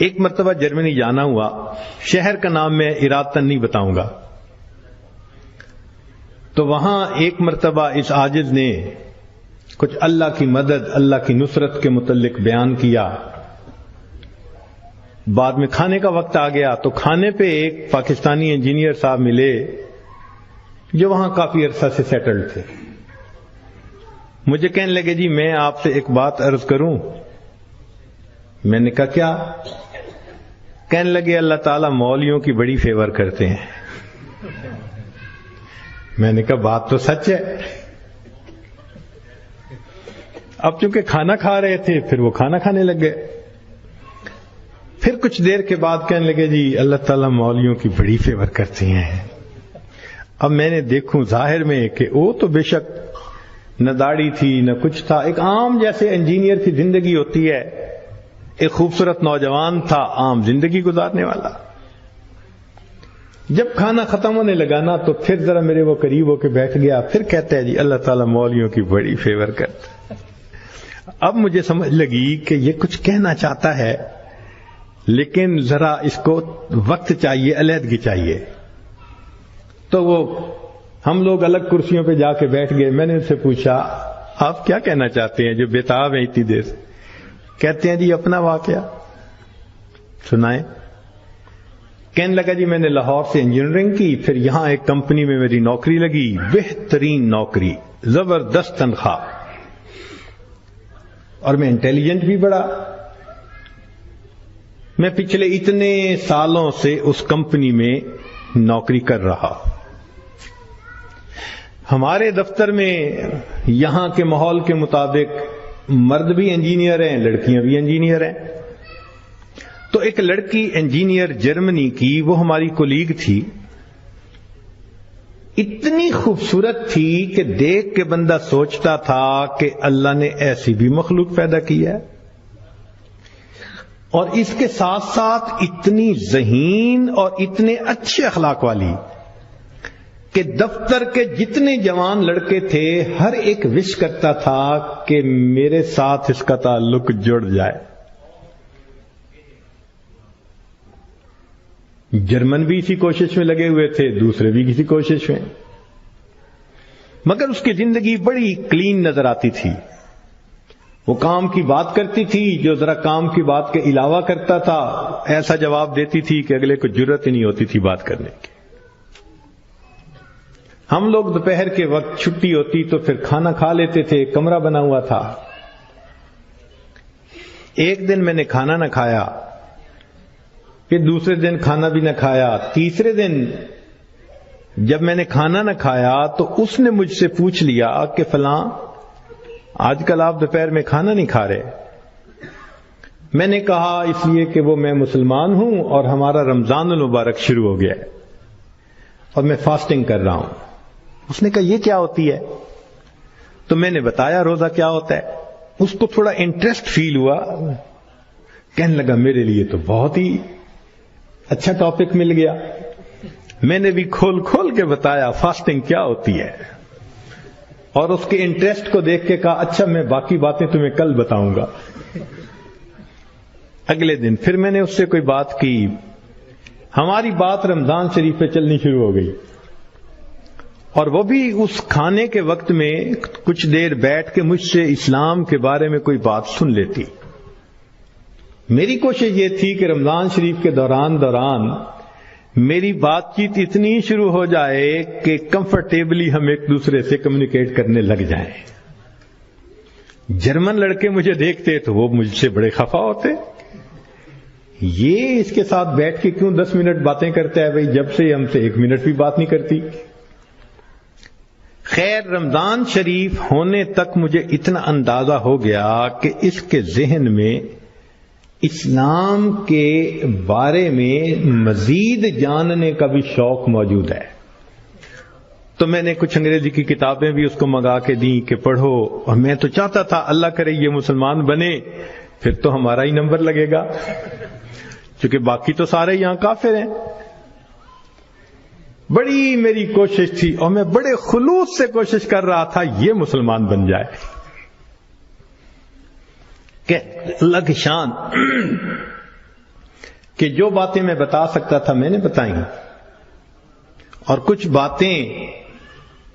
ایک مرتبہ جرمنی جانا ہوا، شہر کا نام میں ارادتاً نہیں بتاؤں گا، تو وہاں ایک مرتبہ اس عاجز نے کچھ اللہ کی مدد، اللہ کی نصرت کے متعلق بیان کیا۔ بعد میں کھانے کا وقت آ گیا تو کھانے پہ ایک پاکستانی انجینئر صاحب ملے جو وہاں کافی عرصہ سے سیٹلڈ تھے۔ مجھے کہنے لگے جی میں آپ سے ایک بات عرض کروں؟ میں نے کہا کیا؟ کہنے لگے اللہ تعالیٰ مولویوں کی بڑی فیور کرتے ہیں۔ میں نے کہا بات تو سچ ہے۔ اب چونکہ کھانا کھا رہے تھے پھر وہ کھانا کھانے لگ گئے۔ پھر کچھ دیر کے بعد کہنے لگے جی اللہ تعالیٰ مولویوں کی بڑی فیور کرتے ہیں۔ اب میں نے دیکھوں ظاہر میں کہ وہ تو بے شک نہ داڑھی تھی نہ کچھ تھا، ایک عام جیسے انجینئر کی زندگی ہوتی ہے، ایک خوبصورت نوجوان تھا عام زندگی گزارنے والا۔ جب کھانا ختم ہونے لگا نا تو پھر ذرا میرے وہ قریب ہو کے بیٹھ گیا، پھر کہتا ہے جی اللہ تعالیٰ مولویوں کی بڑی فیور کرتا۔ اب مجھے سمجھ لگی کہ یہ کچھ کہنا چاہتا ہے لیکن ذرا اس کو وقت چاہیے، علیحدگی چاہیے۔ تو وہ ہم لوگ الگ کرسیوں پہ جا کے بیٹھ گئے۔ میں نے ان سے پوچھا آپ کیا کہنا چاہتے ہیں جو بےتاب ہیں اتنی دیر سے؟ کہتے ہیں جی اپنا واقعہ سنائیں۔ کہنے لگا جی میں نے لاہور سے انجینئرنگ کی، پھر یہاں ایک کمپنی میں میری نوکری لگی، بہترین نوکری، زبردست تنخواہ، اور میں انٹیلیجنٹ بھی بڑا۔ میں پچھلے اتنے سالوں سے اس کمپنی میں نوکری کر رہا۔ ہمارے دفتر میں یہاں کے ماحول کے مطابق مرد بھی انجینئر ہیں، لڑکیاں بھی انجینئر ہیں۔ تو ایک لڑکی انجینئر جرمنی کی، وہ ہماری کولیگ تھی، اتنی خوبصورت تھی کہ دیکھ کے بندہ سوچتا تھا کہ اللہ نے ایسی بھی مخلوق پیدا کی ہے، اور اس کے ساتھ ساتھ اتنی ذہین اور اتنے اچھے اخلاق والی کہ دفتر کے جتنے جوان لڑکے تھے ہر ایک وش کرتا تھا کہ میرے ساتھ اس کا تعلق جڑ جائے۔ جرمن بھی اسی کوشش میں لگے ہوئے تھے، دوسرے بھی کسی کوشش میں، مگر اس کی زندگی بڑی کلین نظر آتی تھی۔ وہ کام کی بات کرتی تھی، جو ذرا کام کی بات کے علاوہ کرتا تھا ایسا جواب دیتی تھی کہ اگلے کو جرت ہی نہیں ہوتی تھی بات کرنے کی۔ ہم لوگ دوپہر کے وقت چھٹی ہوتی تو پھر کھانا کھا لیتے تھے، کمرہ بنا ہوا تھا۔ ایک دن میں نے کھانا نہ کھایا، پھر دوسرے دن کھانا بھی نہ کھایا، تیسرے دن جب میں نے کھانا نہ کھایا تو اس نے مجھ سے پوچھ لیا کہ فلاں آج کل آپ دوپہر میں کھانا نہیں کھا رہے؟ میں نے کہا اس لیے کہ وہ میں مسلمان ہوں اور ہمارا رمضان المبارک شروع ہو گیا ہے اور میں فاسٹنگ کر رہا ہوں۔ اس نے کہا یہ کیا ہوتی ہے؟ تو میں نے بتایا روزہ کیا ہوتا ہے۔ اس کو تھوڑا انٹرسٹ فیل ہوا، کہنے لگا میرے لیے تو بہت ہی اچھا ٹاپک مل گیا۔ میں نے بھی کھول کھول کے بتایا فاسٹنگ کیا ہوتی ہے، اور اس کے انٹرسٹ کو دیکھ کے کہا اچھا میں باقی باتیں تمہیں کل بتاؤں گا۔ اگلے دن پھر میں نے اس سے کوئی بات کی، ہماری بات رمضان شریف پہ چلنی شروع ہو گئی، اور وہ بھی اس کھانے کے وقت میں کچھ دیر بیٹھ کے مجھ سے اسلام کے بارے میں کوئی بات سن لیتی۔ میری کوشش یہ تھی کہ رمضان شریف کے دوران میری بات چیت اتنی شروع ہو جائے کہ کمفرٹیبلی ہم ایک دوسرے سے کمیونیکیٹ کرنے لگ جائیں۔ جرمن لڑکے مجھے دیکھتے تو وہ مجھ سے بڑے خفا ہوتے، یہ اس کے ساتھ بیٹھ کے کیوں 10 منٹ باتیں کرتا ہے؟ بھئی جب سے ہم سے 1 منٹ بھی بات نہیں کرتی۔ خیر رمضان شریف ہونے تک مجھے اتنا اندازہ ہو گیا کہ اس کے ذہن میں اسلام کے بارے میں مزید جاننے کا بھی شوق موجود ہے۔ تو میں نے کچھ انگریزی کی کتابیں بھی اس کو منگا کے دیں کہ پڑھو، اور میں تو چاہتا تھا اللہ کرے یہ مسلمان بنے، پھر تو ہمارا ہی نمبر لگے گا، کیونکہ باقی تو سارے یہاں کافر ہیں۔ بڑی میری کوشش تھی اور میں بڑے خلوص سے کوشش کر رہا تھا یہ مسلمان بن جائے کہ اللہ کی شان۔ کہ جو باتیں میں بتا سکتا تھا میں نے بتائیں، اور کچھ باتیں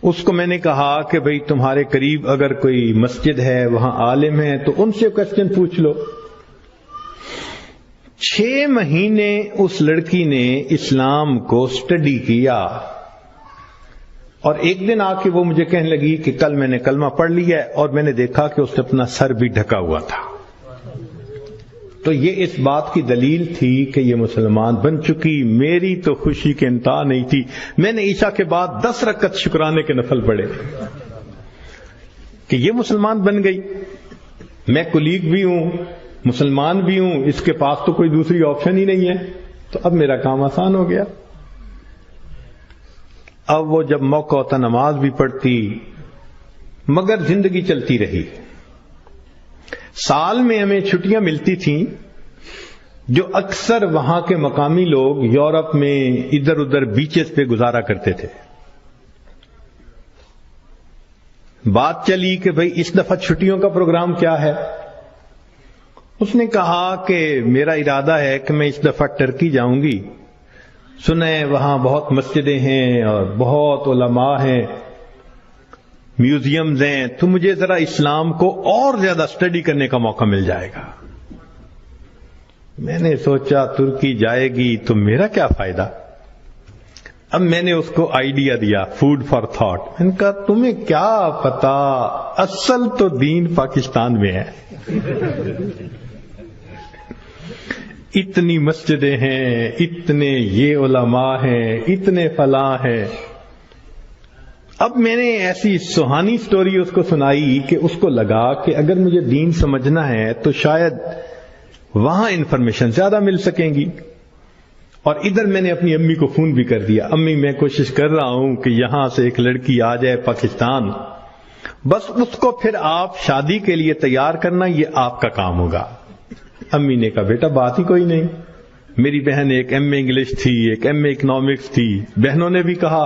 اس کو میں نے کہا کہ بھئی تمہارے قریب اگر کوئی مسجد ہے، وہاں عالم ہے، تو ان سے کوسچن پوچھ لو۔ 6 مہینے اس لڑکی نے اسلام کو اسٹڈی کیا، اور ایک دن آ کے وہ مجھے کہنے لگی کہ کل میں نے کلمہ پڑھ لیا ہے، اور میں نے دیکھا کہ اس نے اپنا سر بھی ڈھکا ہوا تھا۔ تو یہ اس بات کی دلیل تھی کہ یہ مسلمان بن چکی۔ میری تو خوشی کے انتہا نہیں تھی۔ میں نے عشاء کے بعد 10 رکعت شکرانے کے نفل پڑھے کہ یہ مسلمان بن گئی۔ میں کلیگ بھی ہوں، مسلمان بھی ہوں، اس کے پاس تو کوئی دوسری آپشن ہی نہیں ہے، تو اب میرا کام آسان ہو گیا۔ اب وہ جب موقع ہوتا نماز بھی پڑھتی، مگر زندگی چلتی رہی۔ سال میں ہمیں چھٹیاں ملتی تھیں جو اکثر وہاں کے مقامی لوگ یورپ میں ادھر ادھر بیچز پہ گزارا کرتے تھے۔ بات چلی کہ بھئی اس دفعہ چھٹیوں کا پروگرام کیا ہے؟ اس نے کہا کہ میرا ارادہ ہے کہ میں اس دفعہ ٹرکی جاؤں گی، سنیں وہاں بہت مسجدیں ہیں اور بہت علماء ہیں، میوزیمز ہیں، تو مجھے ذرا اسلام کو اور زیادہ اسٹڈی کرنے کا موقع مل جائے گا۔ میں نے سوچا ترکی جائے گی تو میرا کیا فائدہ؟ اب میں نے اس کو آئیڈیا دیا، فوڈ فار تھاٹ۔ میں نے کہا تمہیں کیا پتا، اصل تو دین پاکستان میں ہے۔ اتنی مسجدیں ہیں، اتنے یہ علماء ہیں، اتنے فلاں ہیں۔ اب میں نے ایسی سہانی سٹوری اس کو سنائی کہ اس کو لگا کہ اگر مجھے دین سمجھنا ہے تو شاید وہاں انفارمیشن زیادہ مل سکیں گی۔ اور ادھر میں نے اپنی امی کو فون بھی کر دیا، امی میں کوشش کر رہا ہوں کہ یہاں سے ایک لڑکی آ جائے پاکستان، بس اس کو پھر آپ شادی کے لیے تیار کرنا، یہ آپ کا کام ہوگا۔ امی نے کہا بیٹا بات ہی کوئی نہیں۔ میری بہن ایک ایم اے انگلش تھی، ایک ایم اے اکنامکس تھی، بہنوں نے بھی کہا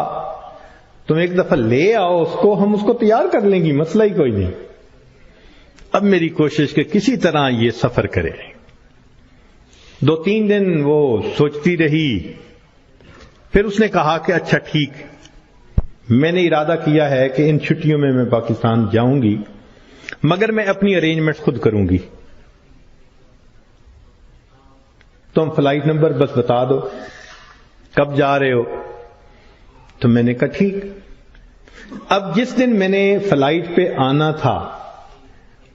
تم ایک دفعہ لے آؤ اس کو، ہم اس کو تیار کر لیں گی، مسئلہ ہی کوئی نہیں۔ اب میری کوشش کہ کسی طرح یہ سفر کرے۔ 2-3 دن وہ سوچتی رہی، پھر اس نے کہا کہ اچھا ٹھیک، میں نے ارادہ کیا ہے کہ ان چھٹیوں میں میں پاکستان جاؤں گی، مگر میں اپنی ارینجمنٹ خود کروں گی، تم فلائٹ نمبر بس بتا دو کب جا رہے ہو۔ تو میں نے کہا ٹھیک۔ اب جس دن میں نے فلائٹ پہ آنا تھا،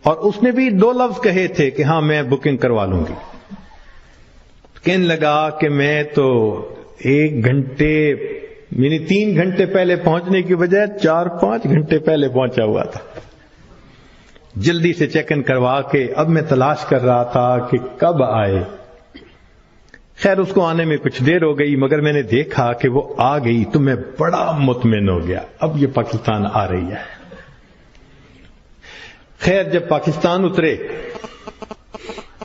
اور اس نے بھی 2 لفظ کہے تھے کہ ہاں میں بکنگ کروا لوں گی، کہنے لگا کہ میں تو 1 گھنٹے یعنی 3 گھنٹے پہلے پہنچنے کی بجائے 4-5 گھنٹے پہلے پہنچا ہوا تھا۔ جلدی سے چیک ان کروا کے اب میں تلاش کر رہا تھا کہ کب آئے۔ خیر اس کو آنے میں کچھ دیر ہو گئی، مگر میں نے دیکھا کہ وہ آ گئی تو میں بڑا مطمئن ہو گیا، اب یہ پاکستان آ رہی ہے۔ خیر جب پاکستان اترے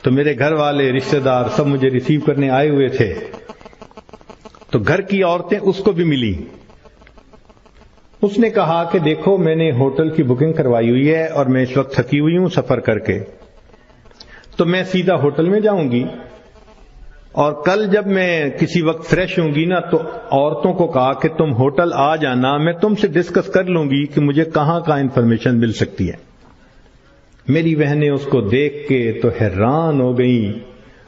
تو میرے گھر والے رشتہ دار سب مجھے ریسیو کرنے آئے ہوئے تھے، تو گھر کی عورتیں اس کو بھی ملی۔ اس نے کہا کہ دیکھو میں نے ہوٹل کی بکنگ کروائی ہوئی ہے اور میں اس وقت تھکی ہوئی ہوں سفر کر کے، تو میں سیدھا ہوٹل میں جاؤں گی، اور کل جب میں کسی وقت فریش ہوں گی نا تو عورتوں کو کہا کہ تم ہوٹل آ جانا، میں تم سے ڈسکس کر لوں گی کہ مجھے کہاں کا انفارمیشن مل سکتی ہے۔ میری بہنیں اس کو دیکھ کے تو حیران ہو گئیں،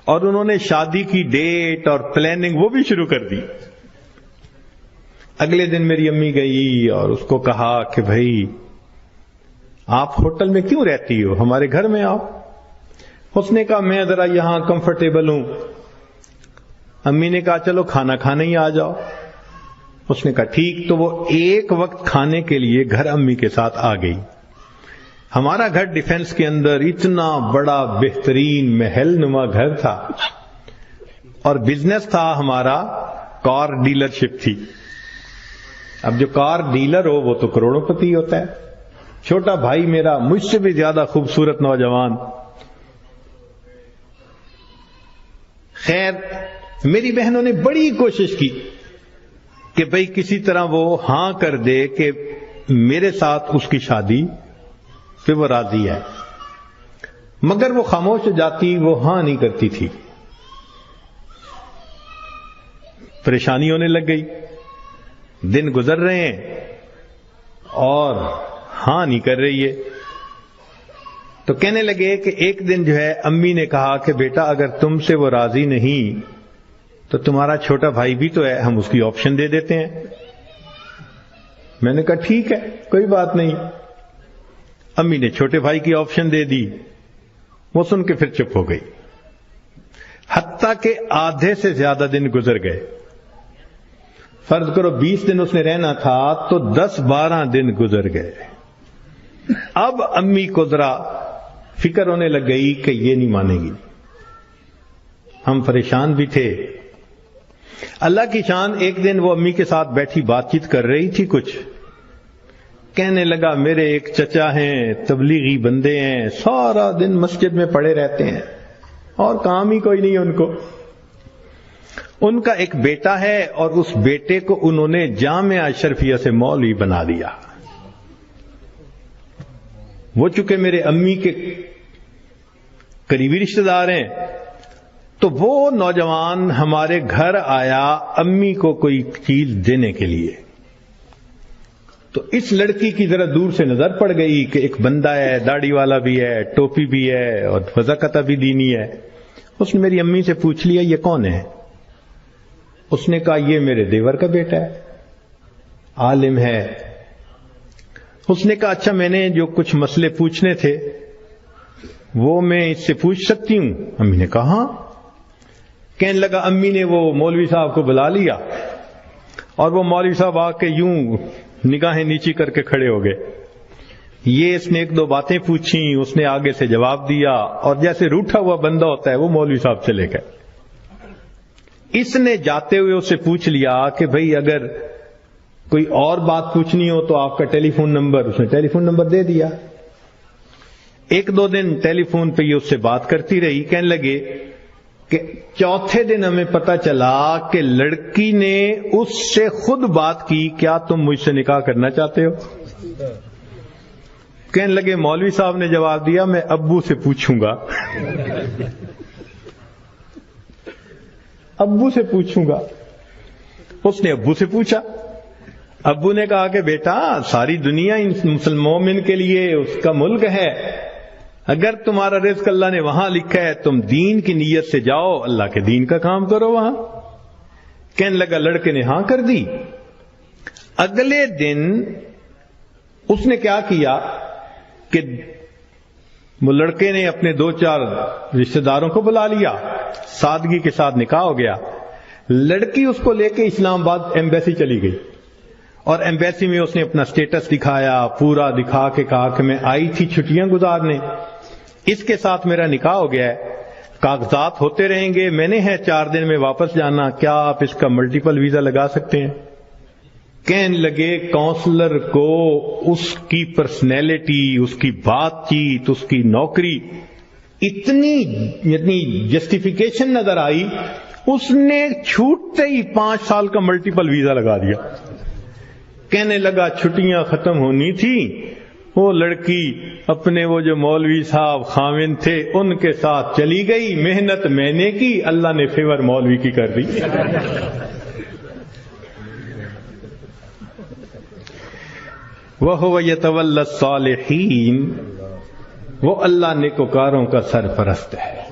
اور انہوں نے شادی کی ڈیٹ اور پلاننگ وہ بھی شروع کر دی۔ اگلے دن میری امی گئی اور اس کو کہا کہ بھائی آپ ہوٹل میں کیوں رہتی ہو، ہمارے گھر میں آؤ۔ اس نے کہا میں ذرا یہاں کمفرٹیبل ہوں۔ امی نے کہا چلو کھانا کھانے ہی آ جاؤ۔ اس نے کہا ٹھیک، تو وہ ایک وقت کھانے کے لیے گھر امی کے ساتھ آ گئی۔ ہمارا گھر ڈیفنس کے اندر اتنا بڑا بہترین محل نما گھر تھا، اور بزنس تھا ہمارا، کار ڈیلرشپ تھی۔ اب جو کار ڈیلر ہو وہ تو کروڑوں پتی ہوتا ہے۔ چھوٹا بھائی میرا مجھ سے بھی زیادہ خوبصورت نوجوان۔ خیر میری بہنوں نے بڑی کوشش کی کہ بھئی کسی طرح وہ ہاں کر دے کہ میرے ساتھ اس کی شادی پہ وہ راضی ہے، مگر وہ خاموش ہو جاتی، وہ ہاں نہیں کرتی تھی۔ پریشانی ہونے لگ گئی، دن گزر رہے ہیں اور ہاں نہیں کر رہی ہے. تو کہنے لگے کہ ایک دن جو ہے امی نے کہا کہ بیٹا اگر تم سے وہ راضی نہیں تو تمہارا چھوٹا بھائی بھی تو ہے، ہم اس کی آپشن دے دیتے ہیں. میں نے کہا ٹھیک ہے کوئی بات نہیں. امی نے چھوٹے بھائی کی آپشن دے دی. وہ سن کے پھر چپ ہو گئی. حتیٰ کہ آدھے سے زیادہ دن گزر گئے. فرض کرو 20 دن اس نے رہنا تھا تو 10-12 دن گزر گئے. اب امی کو ذرا فکر ہونے لگ گئی کہ یہ نہیں مانے گی. ہم پریشان بھی تھے. اللہ کی شان، ایک دن وہ امی کے ساتھ بیٹھی بات چیت کر رہی تھی. کچھ کہنے لگا میرے ایک چچا ہیں، تبلیغی بندے ہیں، سارا دن مسجد میں پڑے رہتے ہیں اور کام ہی کوئی نہیں ان کو. ان کا ایک بیٹا ہے اور اس بیٹے کو انہوں نے جامعہ اشرفیہ سے مولوی بنا دیا. وہ چونکہ میرے امی کے قریبی رشتہ دار ہیں تو وہ نوجوان ہمارے گھر آیا امی کو کوئی چیز دینے کے لیے. تو اس لڑکی کی ذرا دور سے نظر پڑ گئی کہ ایک بندہ ہے، داڑھی والا بھی ہے، ٹوپی بھی ہے اور وضاقتہ بھی دینی ہے. اس نے میری امی سے پوچھ لیا یہ کون ہے؟ اس نے کہا یہ میرے دیور کا بیٹا ہے، عالم ہے. اس نے کہا اچھا میں نے جو کچھ مسئلے پوچھنے تھے وہ میں اس سے پوچھ سکتی ہوں؟ امی نے کہا ہاں. کہنے لگا امی نے وہ مولوی صاحب کو بلا لیا اور وہ مولوی صاحب آ کے یوں نگاہیں نیچی کر کے کھڑے ہو گئے. یہ اس نے 1-2 باتیں پوچھی، اس نے آگے سے جواب دیا اور جیسے روٹھا ہوا بندہ ہوتا ہے وہ مولوی صاحب چلے گئے. اس نے جاتے ہوئے اس سے پوچھ لیا کہ بھئی اگر کوئی اور بات پوچھنی ہو تو آپ کا ٹیلی فون نمبر. اس نے ٹیلی فون نمبر دے دیا. 1-2 دن ٹیلی فون پہ یہ اس سے بات کرتی رہی. کہنے لگے کہ چوتھے دن ہمیں پتا چلا کہ لڑکی نے اس سے خود بات کی، کیا تم مجھ سے نکاح کرنا چاہتے ہو؟ کہنے لگے مولوی صاحب نے جواب دیا میں ابو سے پوچھوں گا. ابو سے پوچھوں گا. اس نے ابو سے پوچھا. ابو نے کہا کہ بیٹا ساری دنیا مسلم مومن کے لیے اس کا ملک ہے، اگر تمہارا رزق اللہ نے وہاں لکھا ہے تم دین کی نیت سے جاؤ، اللہ کے دین کا کام کرو وہاں. کہنے لگا لڑکے نے ہاں کر دی. اگلے دن اس نے کیا کیا کہ وہ لڑکے نے اپنے 2-4 رشتہ داروں کو بلا لیا، سادگی کے ساتھ نکاح ہو گیا. لڑکی اس کو لے کے اسلام آباد ایمبیسی چلی گئی اور ایمبیسی میں اس نے اپنا سٹیٹس دکھایا، پورا دکھا کے کہا کہ میں آئی تھی چھٹیاں گزارنے، اس کے ساتھ میرا نکاح ہو گیا ہے، کاغذات ہوتے رہیں گے، میں نے ہے 4 دن میں واپس جانا، کیا آپ اس کا ملٹیپل ویزا لگا سکتے ہیں؟ کہنے لگے کونسلر کو اس کی پرسنالٹی، اس کی بات چیت، اس کی نوکری اتنی جسٹیفیکیشن نظر آئی، اس نے چھوٹتے ہی 5 سال کا ملٹیپل ویزا لگا دیا. کہنے لگا چھٹیاں ختم ہونی تھی، وہ لڑکی اپنے وہ جو مولوی صاحب خاوند تھے ان کے ساتھ چلی گئی. محنت میں نے کی، اللہ نے فیور مولوی کی کر دی. وَهُوَ يَتَوَلَّى الصَّالِحِينَ، وہ اللہ نیکوکاروں کا سرپرست ہے.